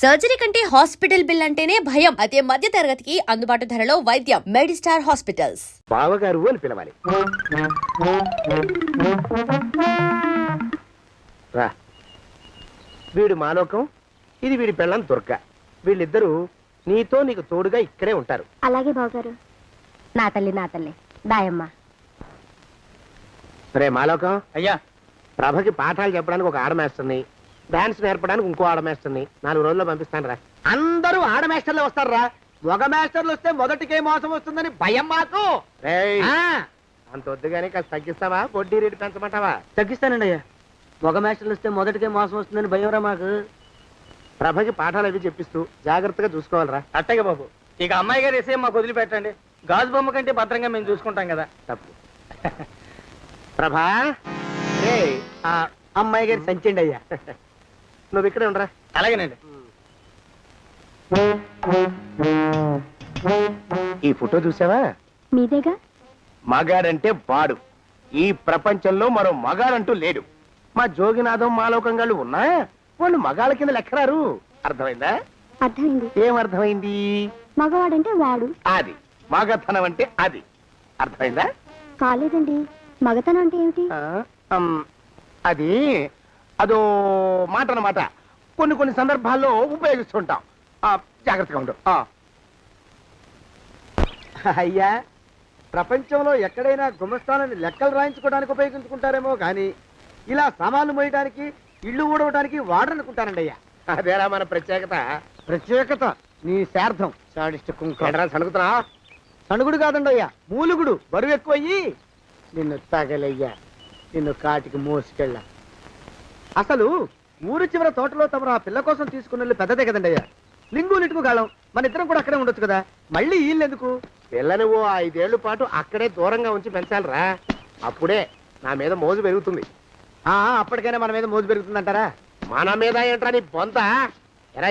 Surgery కంటే hospital bill అంటేనే భయం. అదే మధ్య తరగతికి అందుబాటు ధరలో వైద్యం. Medistar hospitals. బావగారు అని పిలవాలి. రా, వీడు మాలోకం, ఇది వీడి పెళ్ళం దుర్గ. వీళ్ళిద్దరూ నీతో నీకు తోడుగా ఇక్కడే ఉంటారు. అలాగే బావగారు. నా తల్లి దాయమ్మ. రే మాలోకం, అయ్యా ప్రభకి పాఠాలు చెప్పడానికి ఒక ఆడమేస్తుంది, డాన్స్ నేర్పడానికి ఇంకో ఆడమేస్తుంది. 4 రోజుల్లో పంపిస్తాను రా. అందరూ ఆడ మాస్టర్లు వస్తారా? మగ మాస్టర్లు వస్తే మొదటికే మోసం వస్తుందని భయం మాకు. రేయ్, అంత వద్దుగానే కాస్త తగ్గిస్తావా? వడ్డీ రేటు పెంచమంటావా? తగ్గిస్తానండి అయ్యా. మగ మాస్టర్లు వస్తే మొదటికే మోసం వస్తుందని భయంరా మాకు. ప్రభకి పాఠాలు అవి చెప్పిస్తూ జాగ్రత్తగా చూసుకోవాలరా. అట్టగే బాబు, ఇక అమ్మాయి గారి విషయం మాకు వదిలిపెట్టండి. గాజు బొమ్మ కంటే భద్రంగా మేము చూసుకుంటాం కదా. తప్పు. ప్రభా, రే, ఆ అమ్మాయి గారి సంచండి అయ్యా. నువ్వు ఇక్కడే ఉండరా. అలాగేనండి. ఈ ఫోటో చూసావా? మీదేగా. మగాడంటే వాడు. ఈ ప్రపంచంలో మరో మగాడంటూ లేడు. మా జోగినాథం మాలోకం గాళ్ళు ఉన్నా వాళ్ళు మగాళ్ళ కింద లెక్కరారు. అర్థమైందా? అర్థమైంది. ఏమర్థమైంది? మగవాడంటే వాడు. అది మగతనం అంటే అది. అర్థమైందా? కాలేదండి. మగతనం అంటే ఏమిటి? అది అదో మాట అన్నమాట. కొన్ని సందర్భాల్లో ఉపయోగిస్తుంటాం. జాగ్రత్తగా ఉండు. అయ్యా, ప్రపంచంలో ఎక్కడైనా గుమస్థానాన్ని లెక్కలు రాయించుకోవడానికి ఉపయోగించుకుంటారేమో కానీ ఇలా సామాన్లు మోయడానికి, ఇల్లు ఊడవడానికి వాడనుకుంటానండి అయ్యా. అదేరా మన ప్రత్యేకత. ప్రత్యేకత నీ శార్థం. సాడిస్ట్ కుంక సనుకుతున్నా. సణుగుడు కాదండి అయ్యా, మూలుగుడు. బరువు ఎక్కువయ్యి నిన్ను తగలయ్యా, నిన్ను కాటికి మోసుకెళ్ళా. అసలు ఊరు చివర తోటలో తమరు ఆ పిల్ల కోసం తీసుకున్న పెద్దదే కదండి అయ్యా. లింగు లిటుకు గాలం. మన ఇద్దరం కూడా అక్కడే ఉండొచ్చు కదా. మళ్ళీ వీళ్ళెందుకు? పిల్లని ఓ 5 ఏళ్ల పాటు అక్కడే దూరంగా ఉంచి పెంచాలిరా. అప్పుడే నా మీద మోజు పెరుగుతుంది. అప్పటికైనా మన మీద మోజు పెరుగుతుందంటారా? మన మీద ఏంట్రా నీ బొంత? ఎరా,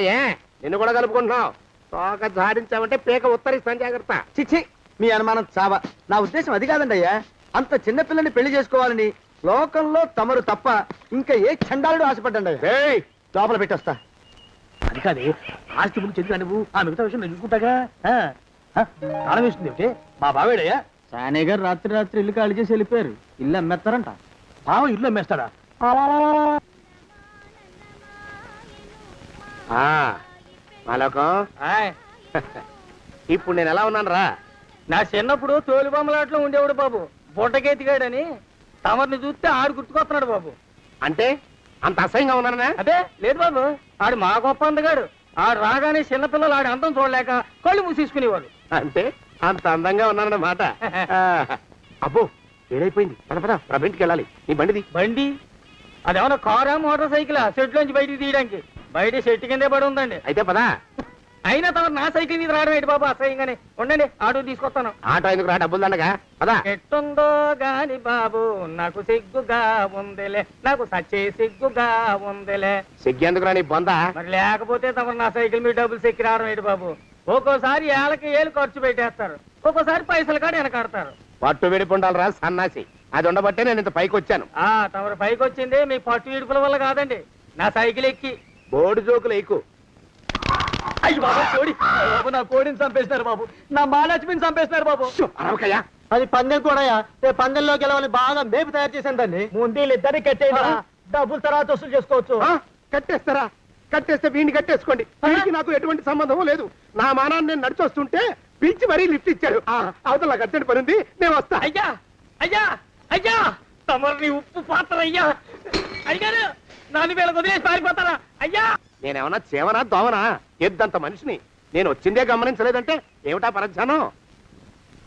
నిన్ను కూడా కలుపుకుంటున్నావు. తోక జాడించావంటే పీక ఉత్తరిస్తాను. జాగ్రత్త. చిచ్చి, మీ అనుమానం చావా. నా ఉద్దేశం అది కాదండి అయ్యా. అంత చిన్న పిల్లని పెళ్లి చేసుకోవాలని లోకంలో తమరు తప్ప ఇంకా ఏ చండాలుడు ఆశపడ్డండి అయ్యా. లోపల పెట్టొస్తా. అది కాదే, ఆస్తి ముందు చెందుగా నువ్వు ఆ మిగతా విషయం నేను చూసుకుంటాగా. తాళం వేస్తుంది ఏమిటి? మా బావేడయ్యా. సానే గారు రాత్రి ఇల్లు ఖాళీ చేసి వెళ్ళిపోయారు. ఇల్లు అమ్మేస్తారంట. బావ ఇల్లు అమ్మేస్తాడా? మాలోకం, ఇప్పుడు నేను ఎలా ఉన్నాను రా? నా చిన్నప్పుడు తోలు బొమ్మలాట్లో ఉండేవాడు బాబు, బుట్టకెత్తిగాడని. తమరిని చూస్తే ఆడు గుర్తుకొస్తున్నాడు బాబు. అంటే అంత అసహ్యంగా ఉన్నానా? అదే లేదు బాబు, ఆడు మా గొప్ప అందగాడు. ఆడు రాగానే చిన్నపిల్లలు ఆడి అందం చూడలేక కళ్ళు మూసేసుకునేవాడు. అంటే అంత అందంగా ఉన్నానన్నమాట. అబ్బో, ఏడైపోయింది. పద ప్రభింటికి వెళ్ళాలి. నీ బండిది. బండి అదేమన్నా కారా మోటార్ సైకిలా షెడ్లోంచి బయటికి తీయడానికి? బయట షెట్టు కిందే పడి ఉందండి. అయితే పదా. అయినా తమరు నా సైకిల్ మీద రావడం ఏంటి బాబు? అసహ్యంగానే ఉండండి, ఆటో తీసుకొస్తాను. ఆటో ఎందుకు రా? డబ్బులు దండగా. పదా. ఎట్టుందో గాని బాబు నాకు సిగ్గుగా ఉందిలే, నాకు సచ్చే సిగ్గుగా ఉందిలే. సిగ్గెందుకు రా నీ బొంద? మరి లేకపోతే తమరు నా సైకిల్ మీద డబ్బులు సెక్కి రావడం ఏంటి బాబు? ఒక్కోసారి ఏళ్ళకి ఏళ్ళు ఖర్చు పెట్టేస్తారు, ఒక్కోసారి పైసలు కాడ వెనకాడతారు. పట్టు విడిపుండాలరా సన్నాసి. అది ఉండబట్టే నేను ఇంత పైకి వచ్చాను. తమరు పైకి వచ్చింది మీ పట్టు ఇడుపుల వల్ల కాదండి, నా సైకిల్ ఎక్కి. బోర్డు జోకులు ఎక్కువ. అయ్యి బాబు, కోడి బాబు, నా కోడిని చంపేస్తున్నారు బాబు, నా మహాలక్ష్మిని చంపేస్తున్నారు బాబు. అరవకయ్యా. అది పందెం కూడా. పందెంలోకి వెళ్ళాలని బాగా మేపు తయారు చేశాను దాన్ని. ముందు వీళ్ళిద్దరిని కట్టేయడం, డబ్బులు తర్వాత వసూలు చేసుకోవచ్చు. కట్టేస్తారా? కట్టేస్తే వీడిని కట్టేసుకోండి. వీడికి నాకు ఎటువంటి సంబంధం లేదు. నా మానాన్ని నేను నడిచొస్తుంటే పిలిచి మరీ లిఫ్ట్ ఇచ్చాడు. అవతల నాకు అర్జెంట్ పని ఉంది, నేను వస్తా. అయ్యా అయ్యా అయ్యా, తమరిని ఉప్పు పాత్ర అయ్యా. అయ్యారు నన్ను వీళ్ళకి వదిలేసి పారిపోతారా? అయ్యా, నేనేమన్నా చేవనా దోవనా? ఎద్దంత మనిషిని. నేను వచ్చిందే గమనించలేదంటే ఏమిటా పరధ్యానం?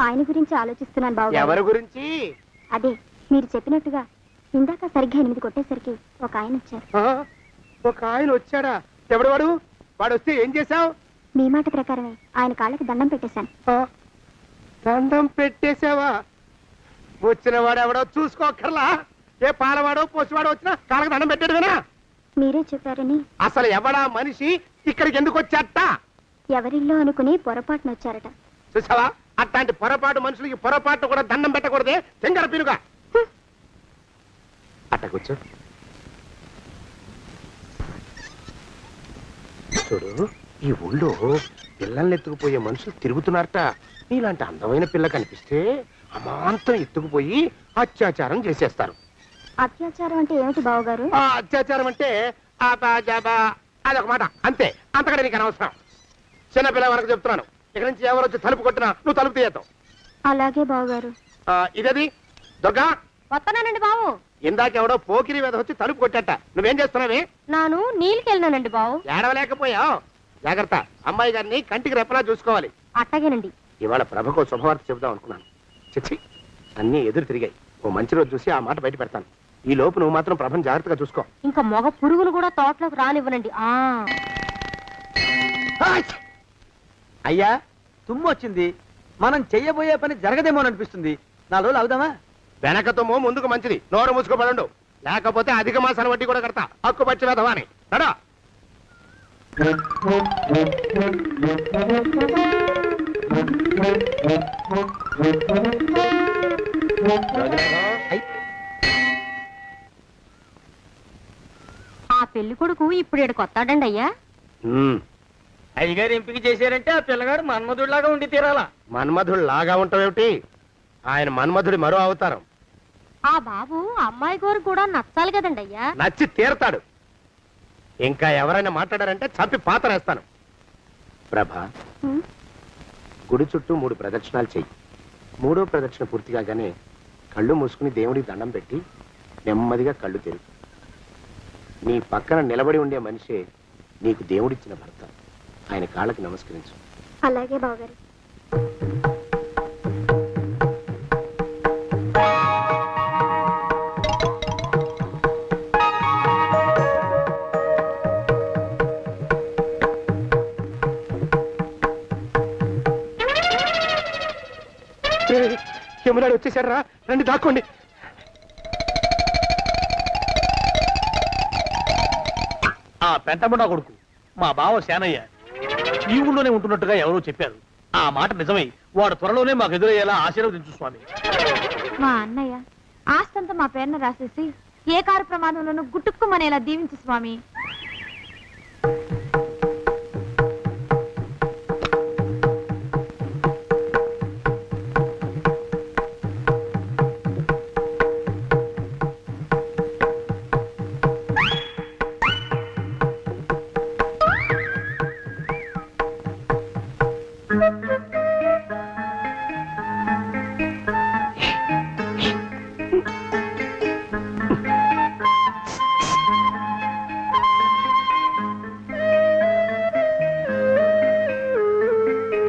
ఆయన గురించి ఆలోచిస్తున్నాను బాబు. ఎవరి గురించి? అదే మీరు చెప్పినట్టుగా ఇందాక సరిగ్గా 8 కొట్టేసరికి ఒక ఆయన వచ్చారు. ఒక ఆయన వచ్చాడా? ఎవడు వాడు? వాడు వస్తే ఏం చేశావు? మీ మాట ప్రకారమే ఆయన కాళ్ళకి దండం పెట్టేశాను. దండం పెట్టేశావా? వచ్చిన వాడు ఎవడో చూసుకోకర్లా. ఏ పాలవాడో పోసివాడో వచ్చినా కాళ్ళకి దండం పెట్టాడువేనా? మీరే చెప్పారని. అసలు ఎవడా మనిషి? ఇక్కడికి ఎందుకు వచ్చాట? ఎవరిల్లో అనుకుని పొరపాటున వచ్చారట. చూసావా, అట్లాంటి పొరపాటు మనుషులకి పొరపాటు కూడా దండం పెట్టకూడదే. తెంగర పీనుగా అట్ట కూర్చో. చూడు, ఈ ఊళ్ళో పిల్లల్ని ఎత్తుకుపోయే మనుషులు తిరుగుతున్నారట. నీలాంటి అందమైన పిల్ల కనిపిస్తే అమాంతం ఎత్తుకుపోయి అత్యాచారం చేసేస్తారు. అత్యాచారం అంటే ఏమిటి బావగారు? ఆ అత్యాచారం అంటే అదొక మాట అంతే, అంతకంటే నీకు అనవసరం. చిన్నపిల్ల వరకు చెప్తున్నాను, ఇక నుంచి ఎవరు వచ్చి తలుపు కొట్టినా నువ్వు తలుపు తీయతావు. అలాగే బావగారు. ఇదది దొంగ. వస్తున్నానండి బావు. ఇందాకెవడో పోకిరి మీద వచ్చి తలుపు కొట్టట. నువ్వేం చేస్తున్నావే? నాను నీళ్ళకి వెళ్ళినానండి బావు. ఏడవలేకపోయావు. జాగ్రత్త, అమ్మాయి గారిని కంటికి రెప్పలా చూసుకోవాలి. అట్టగేనండి. ఇవాళ ప్రభకు శుభవార్త చెబుదాం అనుకున్నాను. చిచ్చి, అన్నీ ఎదురు తిరిగాయి. ఓ మంచి రోజు చూసి ఆ మాట బయట పెడతాను. ఈ లోపు నువ్వు మాత్రం ప్రభను జాగ్రత్తగా చూసుకో. ఇంకా మగ పురుగులు కూడా తోటలోకి రానివ్వనండి. అయ్యా, తుమ్ము వచ్చింది. మనం చెయ్యబోయే పని జరగదేమో అనిపిస్తుంది. 4 రోజులు అవుదామా? వెనకతోమో ముందుకు మంచిది. నోరు మూసుకోబడండు, లేకపోతే అధిక మాసాల వడ్డీ కూడా కడతా. హక్కు పచ్చి వేధవా అని నడా. ఆ పెళ్లి కొడుకు ఇప్పుడు ఇక్కడికి వస్తాడండి అయ్యా. అయ్యగారు ఎంపిక చేశారంటే ఆ పిల్లగాడు మన్మధుడిలాగా ఉండి తీరాలా. మన్మధుడు లాగా ఉంటావేమిటి? ఆయన మన్మధుడి మరో అవతారం. ఆ బాబు అమ్మాయి గారు కూడా నచ్చాలి కదండి అయ్యా. నచ్చి తీరతాడు. ఇంకా ఎవరైనా మాట్లాడారంటే చంపి పాతరేస్తాను. ప్రభ, గుడి చుట్టూ 3 ప్రదక్షిణాలు చెయ్యి. 3వ ప్రదక్షిణ పూర్తి కాగానే కళ్ళు మూసుకుని దేవుడికి దండం పెట్టి నెమ్మదిగా కళ్ళు తెరుగు. నీ పక్కన నిలబడి ఉండే మనిషే నీకు దేవుడిచ్చిన భర్త. ఆయన కాళ్ళకి నమస్కరించు. అలాగే బావగారు. యమునాడు వచ్చేసాడు రా, రండి దాక్కోండి. ఆ పెంటమ్మడా కొడుకు మా బావ శానయ్య ఈ ఊళ్ళోనే ఉంటున్నట్టుగా ఎవరో చెప్పారు. ఆ మాట నిజమై వాడు త్వరలోనే మాకు ఎదురయ్యేలా ఆశీర్వదించు స్వామి. మా అన్నయ్య ఆస్తంతా మా పేరున రాసేసి ఏ కారు ప్రమాదంలోనూ గుట్టుక్కుమనేలా దీవించు స్వామి.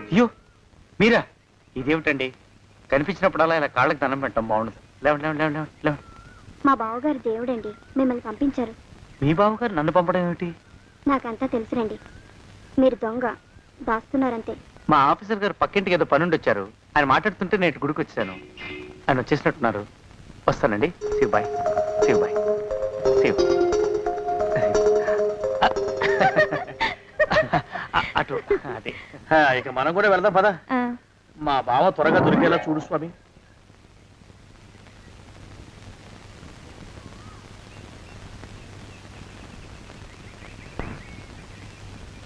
అయ్యో మీరా? ఇదేమిటండి, కనిపించినప్పుడల్లా ఇలా కాళ్ళకి దండం పెట్టడం బాగుండదు. లేవండి లేవండి లేవండి లేవండి. మా బావగారు దేవుడండి, మిమ్మల్ని పంపించారు. మీ బావగారు నన్ను పంపడం ఏమిటి? నాకంతా తెలుసురండి. మీరు దొంగ దాస్తున్నారంతే. మా ఆఫీసర్ గారు పక్కింటికి ఏదో పనుండి వచ్చారు. ఆయన మాట్లాడుతుంటే నేను గుడికి వచ్చాను. ఆయన వచ్చేసినట్టున్నారు. వస్తానండి. Shiv bye, Shiv bye, Shiv. అటు అదే. ఇక మనం కూడా వెళ్దాం పద. మా బావ త్వరగా దొరికేలా చూడు స్వామి.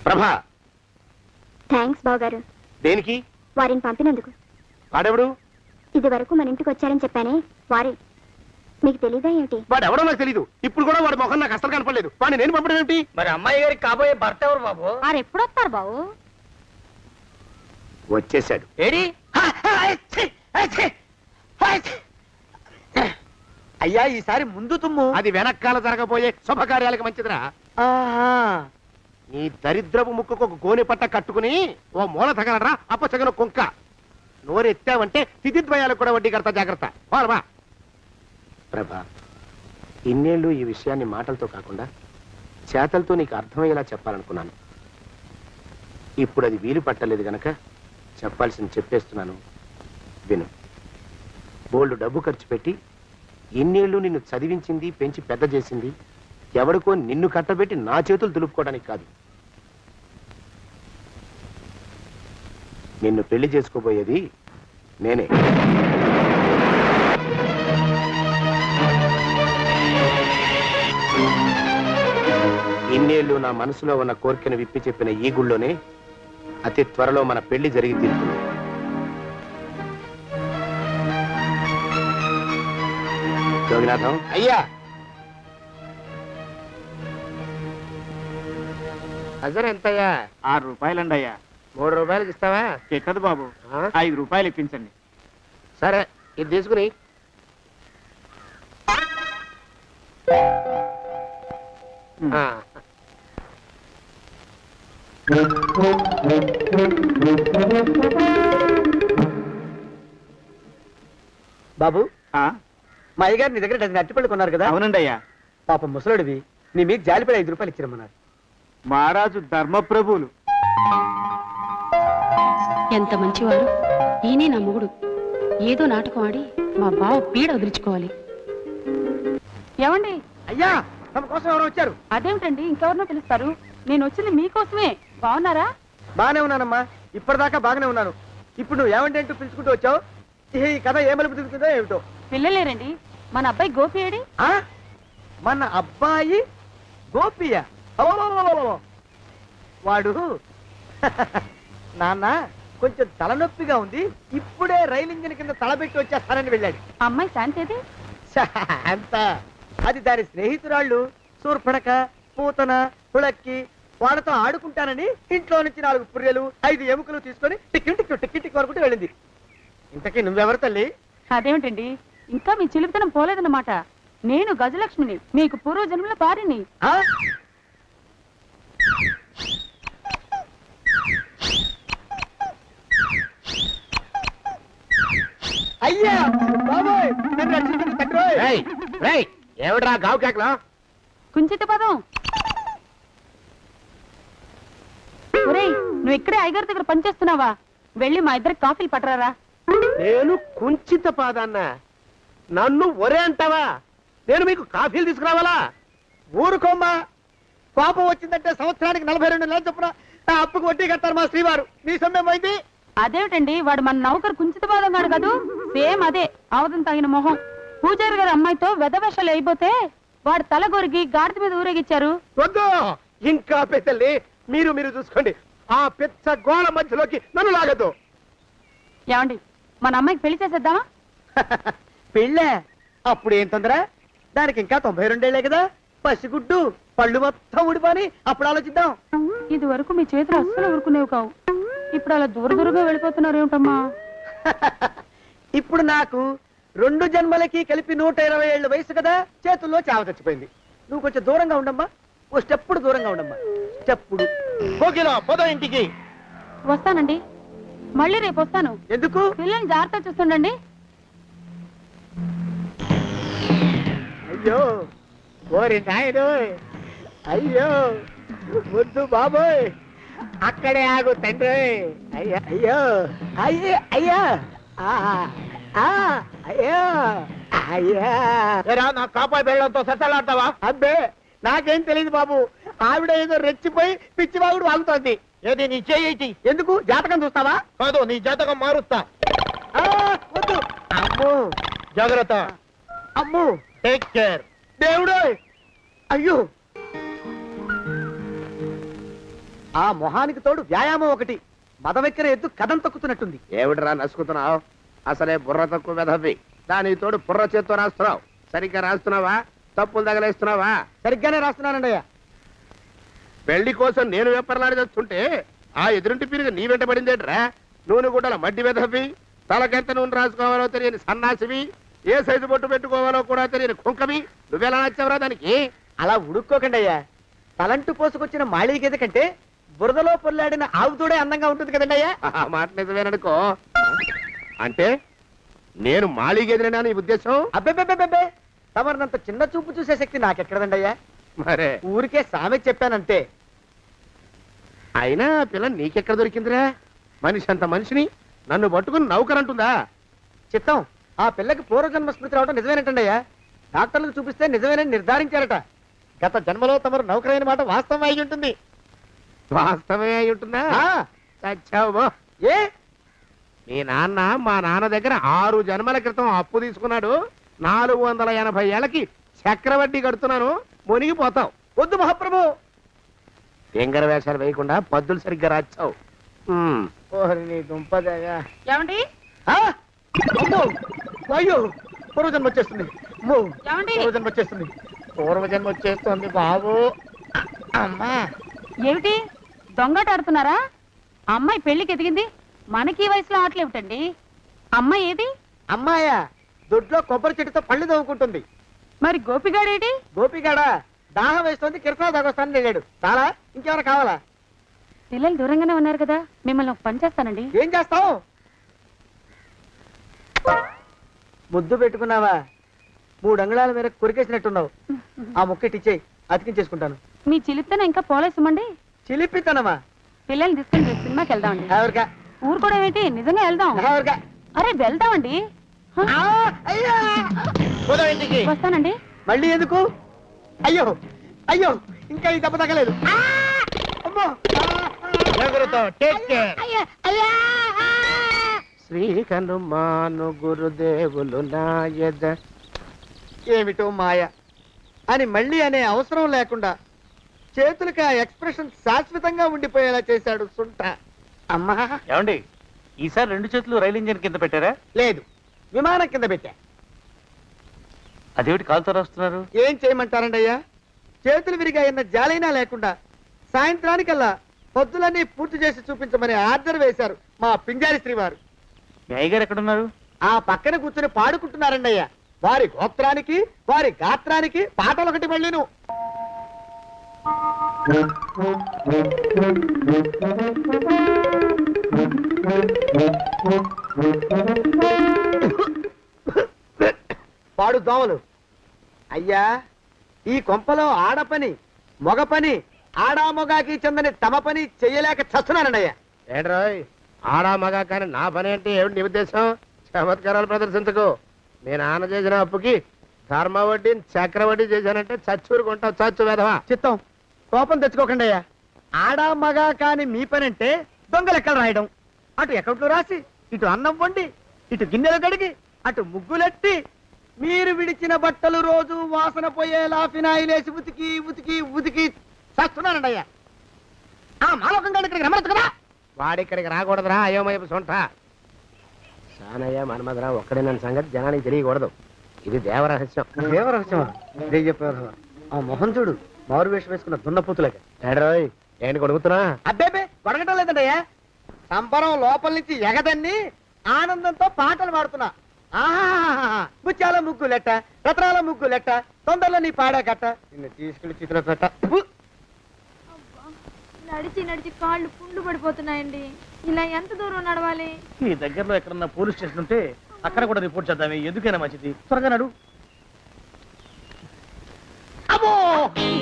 ప్రభా, థ్యాంక్స్ బావగారు. దేనికి? వారిని పంపినందుకు. వాడెవడు? ఇది వరకు మన ఇంటికి వచ్చారని చెప్పానే వారే. మీకు తెలీదా ఏమిటి? వాడెవడో నాకు తెలీదు. ఇప్పుడు కూడా వాడి మొహం నాకు అసలు కనపడలేదు. వాడిని నేను పంపడం ఏమిటి? మరి అమ్మాయి గారికి కాబోయే భర్త ఎవరు బాబు? వారు ఎప్పుడు వస్తారు బావు? వచ్చేసాడు. ఏడి? అయ్యా, ఈసారి ముందు తుమ్ము. అది వెనకాల జరగబోయే శుభకార్యాలకు మంచిదిరా. నీ దరిద్రపు ముక్కుకు ఒక గోనె పట్ట కట్టుకుని ఓ మూల తగలరా అప్పచగన కుంక. నోరెత్తావంటే తిథిద్వయాలకు కూడా వడ్డీ కడతా. జాగ్రత్త. వాళ్ళమా ప్రభా, ఇన్నేళ్ళు ఈ విషయాన్ని మాటలతో కాకుండా చేతలతో నీకు అర్థమయ్యేలా చెప్పాలనుకున్నాను. ఇప్పుడు అది వీలు పట్టలేదు గనక చెప్పాల్సింది చెప్పేస్తున్నాను. విను. బోల్డు డబ్బు ఖర్చు పెట్టి ఇన్నేళ్ళు నిన్ను చదివించింది, పెంచి పెద్ద చేసింది ఎవడికో నిన్ను కట్టబెట్టి నా చేతులు దులుపుకోవడానికి కాదు. నిన్ను పెళ్లి చేసుకోబోయేది నేనే. ఇన్నేళ్ళు ఇన్నేళ్లు నా మనసులో ఉన్న కోరికను విప్పి చెప్పిన ఈ గుళ్ళోనే అతి త్వరలో మన పెళ్లి జరిగి తీరుతుంది. జోగినాథం అయ్యా, హజర్ ఎంతయ్యా? 6 రూపాయలండి అయ్యా. 3 రూపాయలకి ఇస్తావా? చెట్టదు బాబు, ఆ? 5 రూపాయలు ఇప్పించండి. సరే, ఇది తీసుకుని. ఆ. బాబు, మా అయ్యగారు నీ దగ్గర డజన్ అరటిపళ్ళు కొన్నారు కదా? అవునండి అయ్యా. పాపం ముసలుడివి, నీ మీకు జాలిపడి 5 రూపాయలు ఇచ్చిరమ్మన్నారు. మహారాజు ధర్మప్రభువులు. ఎంత మంచివారు. ఈయనే నా మొగుడు. ఏదో నాటకం ఆడి మా బావ పీడ వదిలించుకోవాలి. ఏమండి? అయ్యా, తమ కోసం ఎవరు వచ్చారు? అదేమిటండి ఇంకెవరినో పిలుస్తారు? నేను వచ్చింది మీకోసమే. బాగున్నారా? బాగానే ఉన్నానమ్మా, ఇప్పటిదాకా బాగానే ఉన్నాను. ఇప్పుడు నువ్వు ఏమంటే అంటూ పిలుచుకుంటూ వచ్చావు. ఈ కథ ఏ మలుపు తిరుగుతుందో ఏమిటో. పిల్లలేరండి. మన అబ్బాయి గోపి ఏడి? ఆ? మన అబ్బాయి గోపియ? అవ్వవ్వవ్వవ్వవ్వ. వాడు నాన్న కొంచెం తలనొప్పిగా ఉంది, ఇప్పుడే రైలు ఇంజిన్ కింద తలబెట్టి వచ్చేస్తానని వెళ్ళాడు. అమ్మాయి శాంతేది? అంత అది దాని స్నేహితురాళ్ళు సూర్పడక, పూతన, పుళక్కి వాళ్ళతో ఆడుకుంటానని ఇంట్లో నుంచి 4 పుర్రెలు 5 ఎముకలు తీసుకొని టిక్కి టిక్కి టిక్కి టిక్కి వరకు వెళ్ళింది. ఇంతకీ నువ్వెవరు తల్లి? అదేమిటండి ఇంకా మీ చిలుపుతనం పోలేదన్నమాట. నేను గజలక్ష్మిని, మీకు పూర్వజన్మల భార్యని. ఆ? అయ్యా బాబోయ్, నన్ను రక్షించండి తండ్రోయ్. రేయ్, రేయ్, ఏమిట్రా గావు కేకలో? కుంచిత పదం. ఒరేయ్, నువ్వు ఇక్కడే అయ్యగారి దగ్గర పనిచేస్తున్నావా? వెళ్ళి మా ఇద్దరికి కాఫీలు పట్టరారా? నేను కుంచిత పాదాన్న, నన్ను ఒరే అంటావా? నేను మీకు కాఫీలు తీసుకురావాలా? ఊరుకోమ్మా, కోపం వచ్చిందంటే సంవత్సరానికి 42 నెలలు చొప్పున ఆ అప్పుకు వడ్డీ కట్టారు మా శ్రీవారు. నీ సొమ్మేం పోయింది? అదేమిటండి, వాడు మన నౌకరు కుంచిత పాదం గాడు కదూ. సేమ్ అదే, అవధం తగిన మొహం. పూజారి గారి అమ్మాయితో వెధవేషాలు అయిపోతే వాడు తల గొరిగి గాడిద మీద ఊరేగిచ్చారు. వద్దు, ఇంకా పెద్దల్ని మీరు చూసుకోండి. ఆ పెద్ద గోళ మధ్యలోకి నన్ను లాగద్దు. ఏమండి, మన అమ్మాయికి పెళ్లి చేసేద్దామా? పెళ్ళే? అప్పుడు ఏం తొందర? దానికి ఇంకా 92 ఏళ్లే కదా. పసిగుడ్డు పళ్ళు మొత్తం ఊడిపోని అప్పుడు ఆలోచిద్దాం. ఇది వరకు మీ చేతులు అస్సలు ఊరుకునేవి కావు. ఇప్పుడు అలా దూరంగా వెళ్ళిపోతున్నారు ఏమిటమ్మా? ఇప్పుడు నాకు 2 జన్మలకి కలిపి 120 ఏళ్ళ వయసు కదా, చేతుల్లో చావ చచ్చిపోయింది. నువ్వు కొంచెం దూరంగా ఉండమ్మా, ఓ స్టెప్పుడు దూరంగా ఉండమ్మా. స్టెప్పుడు కోకిలో పోదా ఇంటికి. వస్తానండి, మళ్ళీ రేపు వస్తాను. ఎందుకు? పిల్లల్ని జాగ్రత్త చూస్తుండండి. అయ్యో ఓరి నాయను, అయ్యో వద్దు బాబోయ్, అక్కడే ఆగు తండ్రి. అయ్యా అయ్యో, అయ్యో అయ్యా, అయ్యో అయ్యా. నా కాపాయి బెళ్ళంతో సత్తలాడతావా? అబ్బే, నాకేం తెలియదు బాబు. ఆవిడ ఏదో రెచ్చిపోయి పిచ్చివాగుడు వాగుతోంది. ఏది నీ చేయి? ఎందుకు? జాతకం చూస్తావా? కాదు, నీ జాతకం మారుస్తా. వద్దు. అమ్మో, జాగ్రత్త. అమ్మో, టేక్ కేర్. దేవుడు. అయ్యో, ఆ మొహానికి తోడు వ్యాయామం ఒకటి. మదవెక్కిన ఎద్దు కథం తొక్కుతున్నట్టుంది. ఏమిటిరా నసుకుతున్నావు? అసలే బుర్ర తక్కువ వెధవి. దాని తోడు బుర్ర చేత్తో రాస్తున్నావు. సరిగ్గా రాస్తున్నావా? తప్పులు తగలేస్తున్నావా? సరిగ్గానే రాస్తున్నానండి అయ్యా. పెళ్లి కోసం నేను వెప్పర్లాడి చేస్తుంటే ఆ ఎదురింటి పిరిగి నీ వెంట పడిందేట్రా? నూనె గుడ్డల మడ్డి వెధవి, తలకెంత నూనె రాసుకోవాలో తెలియని సన్నాసివి, ఏ సైజు బొట్టు పెట్టుకోవాలో కూడా తెలియని కుంకవి. నువ్వెలా నచ్చావురా దానికి? అలా ఉడుక్కోకండి అయ్యా. తలంటు పోసుకొచ్చిన మాళీ గేదె కంటే బురదలో పొల్లాడిన ఆవుతోడే అందంగా ఉంటుంది కదండి అయ్యా. ఆ మాట నిజమేననుకో. అంటే నేను మాళీగేదినా నీ ఉద్దేశం? అబ్బెబ్బెబ్బెబ్బే, తమరినంత చిన్న చూపు చూసే శక్తి నాకెక్కడదండి అయ్యా. మరే ఊరికే సామె చెప్పానంతే. అయినా ఆ పిల్ల నీకెక్కడ దొరికిందిరా? మనిషి అంత మనిషిని నన్ను పట్టుకుని నౌకరంటుందా? చిత్తం, ఆ పిల్లకి పూర్వజన్మ స్మృతి రావడం నిజమేనటండి అయ్యా. డాక్టర్లకు చూపిస్తే నిజమేనని నిర్ధారించారట. గత జన్మలో తమరు నౌకరైన మాట వాస్తవం అయి ఉంటుంది. వాస్తవమే అయి ఉంటుందా? చచ్చావు. ఏ? మీ నాన్న మా నాన్న దగ్గర 6 జన్మల క్రితం అప్పు తీసుకున్నాడు. 480 ఏళ్ళకి చక్రవడ్డీ కడుతున్నాను. మునిగిపోతావు. వద్దు మహాప్రభు, ఎంగర వేషాలు వేయకుండా పద్దులు సరిగ్గా రాచావు. ఓహరి నీ దుంపదగా. ఏమండి ఆ? అమ్మో! అయ్యో పూర్వజన్మ వచ్చేస్తుంది. అమ్మో! ఏమండి? పూర్వజన్మ వచ్చేస్తుంది. పూర్వజన్మ వచ్చేస్తుంది బాబు. అమ్మా ఏమిటి దొంగట ఆడుతున్నారా? అమ్మాయి పెళ్లికి ఎదిగింది, మనకి ఈ వయసులో ఆటలేమిటండి? అమ్మాయి ఏది? అమ్మాయా దొడ్లో కొబ్బరి చెట్టుతో పళ్ళు తవ్వుకుంటుంది. మరి గోపిగాడేటి? గోపిగాడ దాహం వేస్తుంది, కిరసా తాగొస్తానని వెళ్ళాడు. చాలా ఇంకేమైనా కావాలా? పిల్లలు దూరంగానే ఉన్నారు కదా, మిమ్మల్ని ఒక పని చేస్తానండి. ఏం చేస్తావు? ముద్దు పెట్టుకున్నావా? 3 అంగుళాల మేర కొరికేసినట్టున్నావు. ఆ ముక్కటిచ్చేయి, అతికించేసుకుంటాను. మీ చిలిపితేనే ఇంకా పోలేసమండి. చిలిపితనమా? పిల్లల్ని తీసుకుని రేపు సినిమాకి వెళ్దామండి. ఎవరికా? ఊరు కూడా ఏంటి, నిజంగా వెళ్దాం. ఎవరికా? అరే వెళ్దామండి. హ, ఆ, అయ్యా! పోదాం ఇంటికి. వస్తానండి. మళ్ళీ ఎందుకు? అయ్యో అయ్యో ఇంకా ఈ దెబ్బ తగ్గలేదు. ఆ! అమ్మో! శ్రీ హనుమాను గురుదేవులు నాయద. ఏమిటో మాయ అని మళ్ళీ అనే అవసరం లేకుండా చేతులకి ఆ ఎక్స్ప్రెషన్ శాశ్వతంగా ఉండిపోయేలా చేశాడు సుంట. అమ్మా ఏమండి ఈసారి 2 చేతులు రైలు ఇంజిన్ కింద పెట్టారా? లేదు, విమానం కింద పెట్టా. అదేమిటి కాలుతో రాస్తున్నారు? ఏం చేయమంటారండి అయ్యా? చేతులు విరిగాయన్న జాలైనా లేకుండా సాయంత్రానికల్లా పొద్దులన్నీ పూర్తి చేసి చూపించమని ఆర్డర్ వేశారు మా పింజారి శ్రీ వారు. మీ అయ్యగారు ఎక్కడున్నారు? ఆ పక్కన కూర్చుని పాడుకుంటున్నారండి అయ్యా. వారి గోత్రానికి వారి గాత్రానికి పాటలు ఒకటి మళ్ళీను. పాడు దోమలు. అయ్యా ఈ కొంపలో ఆడపని మొగ పని ఆడా మొగాకి చెందని తమ పని చెయ్యలేక చస్తున్నానండి అయ్యా. ఏంట్రోయ్ ఆడా మగా కానీ నా పని అంటే ఏమిటి నీ ఉద్దేశం? చమత్కారాలు ప్రదర్శించకు. మీ నాన్న చేసిన అప్పుకి ధర్మ వడ్డీ చక్ర వడ్డీ చేశానంటే చచ్చూరుకుంటావు. చచ్చు వెధవా. చిత్తం కోపం తెచ్చుకోకండి అయ్యా. ఆడా మగా కాని మీ పని అంటే దొంగ లెక్కలు రాయడం, అటు అకౌంట్లో రాసి ఇటు అన్నం వండి ఇటు గిన్నెలు కడిగి అటు ముగ్గులెట్టి మీరు విడిచిన బట్టలు రోజు వాసన పోయేలా ఫినాయిలేసి ఉతికి ఉతికి ఉతికి చేస్తున్నానండి అయ్యా. ఆ మాలోకం గారి ఇక్కడికి రమ్మచ్చు కదా. వాడిక్కడికి రాకూడదురా అయోమయపు సొంట. సానయ్య మన్మధరా ఒక్కడే నన్ను సంగతి జనానికి తెలియకూడదు. ఇది దేవరహస్యం. దేవరహస్యమా? చెప్పారు. ఆ మొహం చూడు, మారు వేషం వేసుకున్న దున్నపోతులేక. ఏడ్రోయ్ ఏంటి కొడుకుతున్నా? అబ్బేబే గొడగటం లేదండి అయ్యా. సంబరం లోపల నుంచి ఎగదన్ని ఆనందంతో పాటలు పాడుతున్నా. ఆహా ముత్యాల ముగ్గులెట్ట, రత్నాల ముగ్గులెట్ట, తొందరలో నీ పాడా కట్ట, నిన్ను తీసుకెళ్లి చిత్ర పెట్ట. నడిచి నడిచి కాళ్ళు పుండ్లు పడిపోతున్నాయండి. ఇలా ఎంత దూరం నడవాలి? ఈ దగ్గరలో ఎక్కడన్నా పోలీస్ స్టేషన్ ఉంటే అక్కడ కూడా రిపోర్ట్ చేద్దామే, ఎందుకైనా మంచిది. త్వరగా నడు. అమ్మో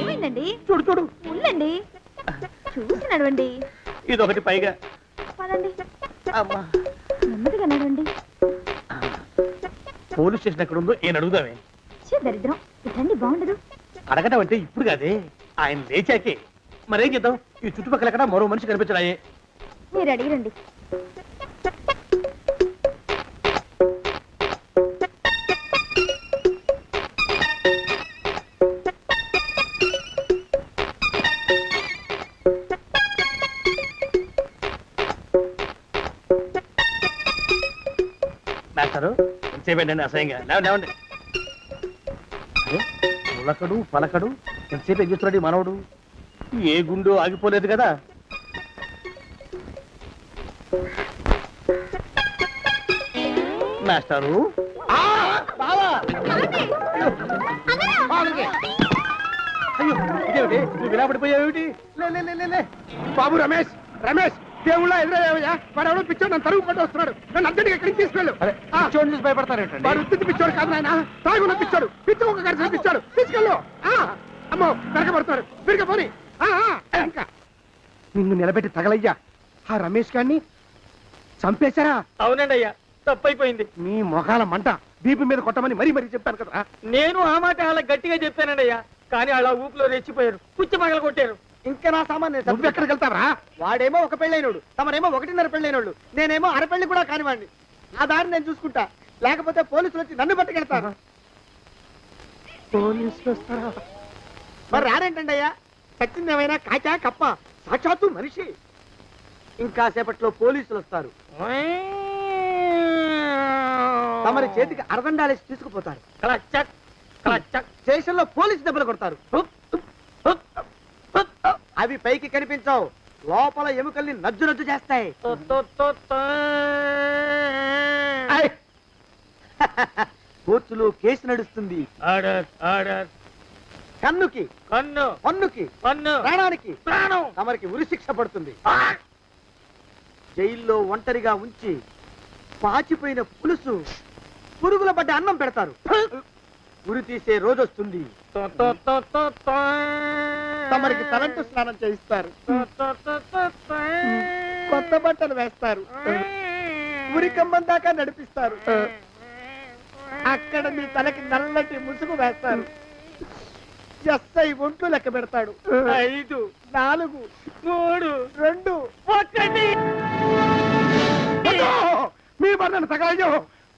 ఏమైందండి? చూడు చూడు, ఉండండి, చూసి నడవండి. ఇదొకటి పైగా. పదండి, అమ్మా, నెమ్మదిగా నడవండి. పోలీస్ స్టేషన్ ఎక్కడ ఉందో ఏం అడుగుదామే. దరిద్రం, ఇటండి బాగుండదు. అడగటం అంటే ఇప్పుడు కాదే, ఆయన లేచాకే. మరేం చేద్దాం, ఈ చుట్టుపక్కల ఎక్కడ మరో మనిషి కనిపించడాయే. మీరు అడిగిరండి. మాస్టారు ఎంతసేపండి అసహ్యంగా లేవండి. అరే పులకడు పలకడు ఎంతసేపు ఏం చేస్తున్నాడు ఈ మనవడు? ఏ గుండు ఆగిపోలేదు కదా. మాస్టారు అయ్యో ఇదేమిటి నువ్వు ఇలా పడిపోయావేమిటి? లే. బాబు రమేష్ రమేష్ దేవుళ్ళ ఎదురయ్యా. వాడు ఎవడో పిచ్చోడు నన్ను తరుగు పట్టు వస్తున్నాడు. నన్ను అద్దెకి ఎక్కడికి తీసుకెళ్ళు. చూడండి చూసి భయపడతారేంటండి? వాడు ఉత్తి పిచ్చోడు కాదు నాయన, తాగున్న పిచ్చాడు, పిచ్చి ఒక గడిచిన పిచ్చాడు. తీసుకెళ్ళు. అమ్మో వెనకబడుతున్నాడు. విరిగా పోని. ఇంకా నిన్ను నిలబెట్టి తగలయ్యా. ఆ రమేష్ గారిని చంపేశారా? అవునండి అయ్యా, తప్పైపోయింది. నీ మొఖాల మంట బీపీ మీద కొట్టమని మరీ మరీ చెప్పాను కదా. నేను ఆ మాట అలా గట్టిగా చెప్పానండి అయ్యా, కానీ అలా ఊపిలో రెచ్చిపోయారు, పుచ్చి పగల కొట్టారు. ఇంకా నా సామాన్ నేను నువ్వు ఎక్కడికి వెళ్తావరా? వాడేమో ఒక పెళ్ళైనోడు, తమరేమో 1.5 పెళ్ళైనోళ్ళు, నేనేమో అరపెళ్ళి కూడా కానివ్వండి. ఆ దారి నేను చూసుకుంటా, లేకపోతే పోలీసులు వచ్చి నన్ను పట్టుకెళ్తారు. పోలీసులు వస్తారా? మరి రారేంటండి అయ్యా? చచ్చిందేమైనా కాచా కప్ప సాక్షాత్తు మనిషి. ఇంకా సేపట్లో పోలీసులు వస్తారు. తమరి చేతికి అరదండాలేసి తీసుకుపోతారు. క్లచక్ క్లచక్. స్టేషన్ లో పోలీసు దెబ్బలు కొడతారు. అవి పైకి కనిపించవు, లోపల ఎముకల్ని నజ్జు నజ్జు చేస్తాయి. కోర్టులో కేసు నడుస్తుంది. Order order. కన్నుకి కన్ను పన్నుకి పన్ను ప్రాణానికి ప్రాణం. తమరికి ఉరిశిక్ష పడుతుంది. జైల్లో ఒంటరిగా ఉంచి పాచిపోయిన పులుసు, పురుగుల పడ్డ అన్నం పెడతారు. ఉరి తీసే రోజు వస్తుంది. తమరికి తలంటు స్నానం చేయిస్తారు. కొత్త బట్టలు వేస్తారు. ఉరికంబం దాకా నడిపిస్తారు. అక్కడ మీ తలకి నల్లటి ముసుగు వేస్తారు. ఎస్ఐ ఒంట్లు లెక్క పెడతాడు. 5 4 3 2 1. మీ వర్ణన సగాయం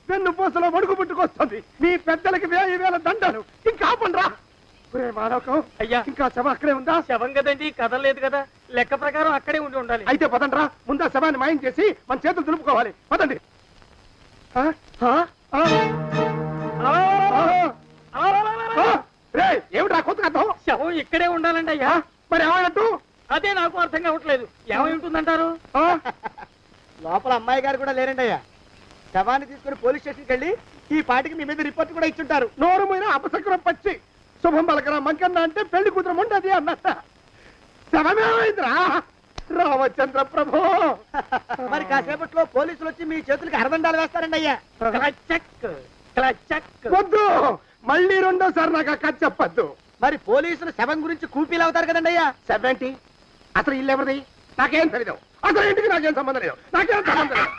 వెన్ను పూసలో వడుగు పుట్టుకొస్తుంది. మీ పెద్దలకి 1000 దండాలు. ఇంకా ఆపండ్రా. ఒరే మానవకం, అయ్యా. ఇంకా శవం అక్కడే ఉందా? శవం కదండి, కదలలేదు కదా. లెక్క ప్రకారం అక్కడే ఉండి ఉండాలి. అయితే పదండ్రా, ముందా శవాన్ని మాయం చేసి మన చేతులు దులుపుకోవాలి. పదండి. ఆ? ఆ? ఆ? ఆ? రేయ్, ఏమిట్రా కొత్త కథ? శవం ఇక్కడే ఉండాలండి అయ్యా. మరి ఏమైనట్టు? అదే నాకు అర్థం కావట్లేదు. ఏమై ఉంటుందంటారు? ఆ? లోపల అమ్మాయి గారు కూడా లేరండి అయ్యా. శవాన్ని తీసుకుని పోలీస్ స్టేషన్కి వెళ్ళి ఈ పాటికి మీ మీద రిపోర్ట్ కూడా ఇచ్చుంటారు. నోరు మీద అపశకునం పచ్చి శుభం పలకరా మంకన్న అంటే పెళ్లి కూతురు ఉండదు అన్నట్ట. శవమేమైందిరా? రామచంద్ర ప్రభు. మరి కాసేపట్లో పోలీసులు వచ్చి మీ చేతులకి అరదండాలు వేస్తారండి అయ్యా. క్లచక్ క్లచక్. వద్దు, మళ్ళీ రెండోసారి నాకు ఆ కథ చెప్పద్దు. మరి పోలీసులు శవం గురించి కూపీలు అవుతారు కదండి అయ్యా. సెవెంటీ అసలు ఇల్లు ఎవరిది? నాకేం తెలియదు. అసలు ఇంటికి నాకేం సంబంధం లేదు. నాకేం సంబంధం లేదు.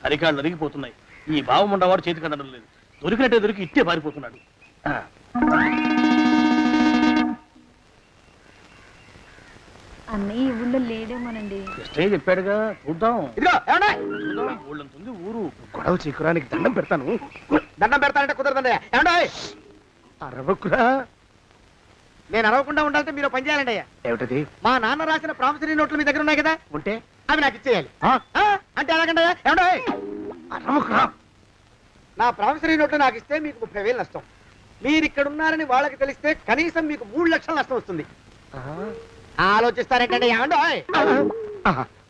అరికాళ్ళు అరిగిపోతున్నాయి. ఈ భావం ఉండవాడు చేతికి అందడం లేదు. దొరికినట్టే దొరికి ఇట్టే పారిపోతున్నాడు. అన్నయ్య ఈ ఊళ్ళో లేడేమోనండి. కృష్ణయ్య చెప్పాడుగా, చూద్దాం. ఇదిగో ఏమండి, ఊళ్ళంతుంది ఊరు. గొడవ చీకురానికి దండం పెడతాను. దండం పెడతానంటే కుదరదండి అయ్యా. ఏమండి, అరవకురా. నేను అరవకుండా ఉండాలంటే మీరు పని చేయాలండి అయ్యా. ఏమిటది? మా నాన్న రాసిన ప్రామిసరీ నోట్లు మీ దగ్గర ఉన్నాయి కదా, ఉంటే అవి నాకు ఇచ్చేయాలి. ఆ? అంటే ఎలాగండి అయ్యా? ఏమండి, అరవకురా. నా ప్రామిసరీ నోట్లు నాకు ఇస్తే మీకు 30,000 నష్టం. మీరు ఇక్కడ ఉన్నారని వాళ్ళకి తెలిస్తే కనీసం మీకు 3 లక్షల నష్టం వస్తుంది. ఆలోచిస్తారేంటండి? ఏమండి,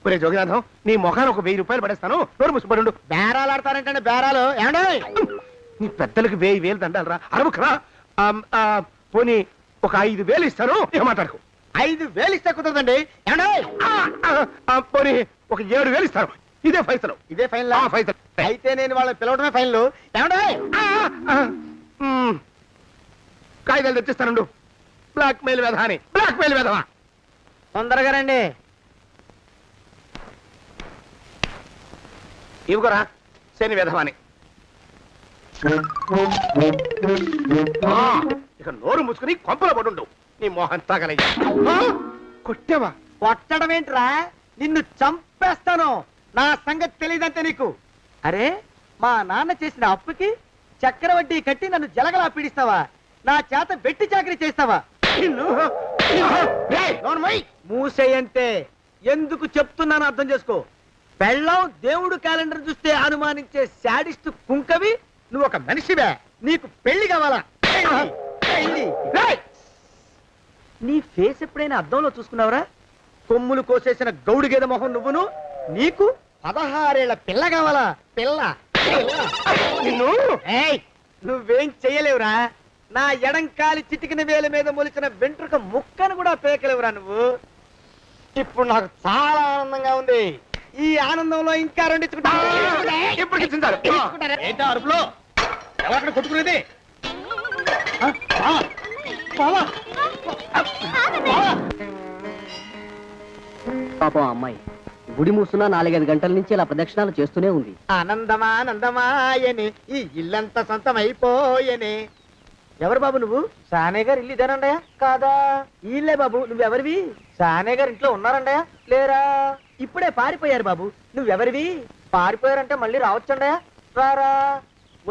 ఒరే జోగినాథం, నీ మొఖాన్ని ఒక 1000 రూపాయలు పడేస్తాను. నోరు ముసుపడు. బేరాలు ఆడతారేంటండి? బేరాలు ఏమండి? నీ పెద్దలకు 1000 దండాలరా. అరవకురా. పోనీ ఒక 5,000 ఇస్తాను. ఏమాటాడుకో. 5,000 ఇస్తే కుదరదండి. ఏమండి, పోనీ ఒక 7,000 ఇస్తాను. ఇదే ఫైసలు. ఇదే ఫైన్ ఫైసలు. అయితే నేను వాళ్ళని పిలవడమే ఫైన్లు. ఏమండి, కాగితాలు తెచ్చిస్తానుండు. బ్లాక్ మెయిల్ వెధవాని. బ్లాక్ మెయిల్ వెధవా. తొందరగా రండి. ఇవ్వరా శని వెధవాని. ఇక నోరు ముసుకుని కొంపల పడుండు. నీ మోహన్ తగలయ్యా. కొట్టావా? కొట్టడం ఏంట్రా? నిన్ను చంపేస్తాను. నా సంగతి తెలియదంటే నీకు. అరే, మా నాన్న చేసిన అప్పుకి చక్రవడ్డీ కట్టి నన్ను జలగలా పీడిస్తావా? నా చేత వెట్టి చాకరీ చేస్తావా? మూసేయంటే ఎందుకు చెప్తున్నాను అర్థం చేసుకో. పెళ్ళం దేవుడు క్యాలెండర్ చూస్తే అనుమానించే శాడిస్ట్ కుంకవి నువ్వు ఒక మనిషివే. నీకు పెళ్లి కావాలా? పెళ్లి. నీ ఫేస్ ఎప్పుడైనా అద్దంలో చూసుకున్నావురా? కొమ్ములు కోసేసిన గౌడు గేదె మొహం నువ్వును. నీకు 16 ఏళ్ల పిల్ల కావాలా? పిల్ల. నిన్ను ఏయ్, నువ్వేం చెయ్యలేవురా. నా ఎడంకాలి చిటికిన వేల మీద మొలిచిన వెంట్రుక ముక్కను కూడా పేకలేవురా నువ్వు. ఇప్పుడు నాకు చాలా ఆనందంగా ఉంది. ఈ ఆనందంలో ఇంకా రెండించుకుంటా. ఎప్పటికి చింతారు. ఏంటా అరుపులో? ఎవరక్కడ కొట్టుకునేది? పాపం అమ్మాయి గుడి మూసున్న 4-5 గంటల నుంచి ఇలా ప్రదక్షిణాలు చేస్తూనే ఉంది. ఆనందమానందమాయని ఈ ఇల్లంతా సొంతం అయిపోయని. ఎవరు బాబు నువ్వు? సానే గారు ఇల్లు ఇదేనండయా? కాదా? ఇల్లే బాబు. నువ్వెవరివి? సానే గారు ఇంట్లో ఉన్నారండయా? లేరా? ఇప్పుడే పారిపోయారు బాబు. నువ్వెవరివి? పారిపోయారంటే మళ్ళీ రావచ్చండయా? రారా.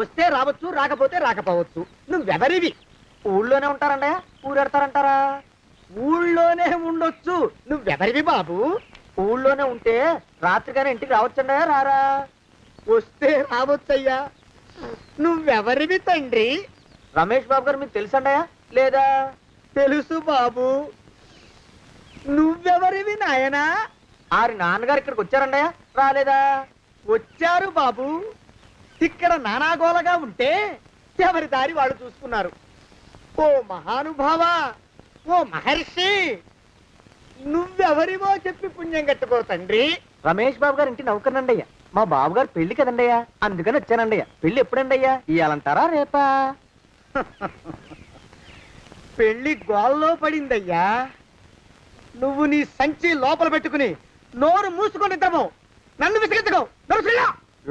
వస్తే రావచ్చు, రాకపోతే రాకపోవచ్చు. నువ్వెవరివి? ఊళ్ళోనే ఉంటారండయా? ఊరెడతారంటారా? ఊళ్ళోనే ఉండొచ్చు. నువ్వెవరివి బాబు? ఊళ్ళోనే ఉంటే రాత్రిగానే ఇంటికి రావచ్చండా రారా? వస్తే రావచ్చయ్యా. నువ్వెవరివి తండ్రి? రమేష్ బాబు గారు మీకు తెలుసండయా లేదా? తెలుసు బాబు. నువ్వెవరివి నాయనా? ఆరి నాన్నగారు ఇక్కడికి వచ్చారండయా రాలేదా? వచ్చారు బాబు. ఇక్కడ నానాగోలగా ఉంటే ఎవరి దారి వాళ్ళు చూసుకున్నారు. ఓ మహానుభావ, ఓ మహర్షి, నువ్వెవరివో చెప్పి పుణ్యం కట్టుకో తండ్రి. రమేష్ బాబు గారు ఇంటి నౌకర్నండయ్యా. మా బాబు గారు పెళ్లి కదండయ్యా, అందుకని వచ్చానండయ్యా. పెళ్లి ఎప్పుడండయ్యా? ఇయ్యాలంటారా రేపా? పెళ్లి గోల్లో పడిందయ్యా. నువ్వు నీ సంచి లోపల పెట్టుకుని నోరు మూసుకొని నిద్రపో. నన్ను విసిగించుకో.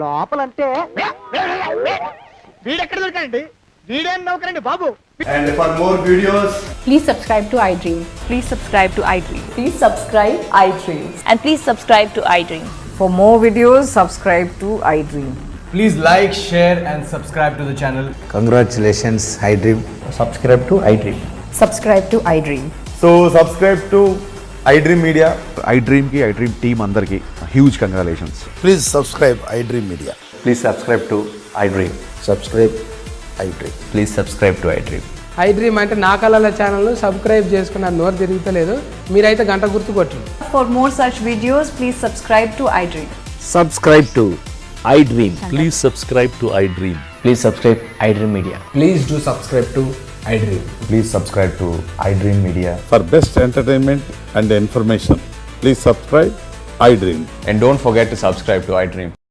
లోపలంటే వీడెక్కడ దొరికాడండి? వీడేం నౌకరండి బాబు. And for more videos, Please subscribe to iDream. Please subscribe to iDream. Please subscribe iDream. And please subscribe to iDream. For more videos, subscribe to iDream. please like, share and subscribe to the channel. Congratulations, iDream. Subscribe to iDream. Subscribe to iDream. So subscribe to iDream Media. iDream ki iDream team andarki huge congratulations. Please subscribe iDream media. Please subscribe to iDream. Subscribe iDream. Please subscribe to iDream. iDream అంటే నా కళల channel subscribe చేసుకున్న నోరు తిరుగుతలేదు. మీరైతే గంట గుర్తు కొట్టు. For more such videos, please subscribe to iDream. Subscribe to iDream. Please subscribe to iDream. Please subscribe iDream media. Please do subscribe to iDream. Please subscribe to iDream Media. For best entertainment and information, please subscribe iDream. And don't forget to subscribe to iDream.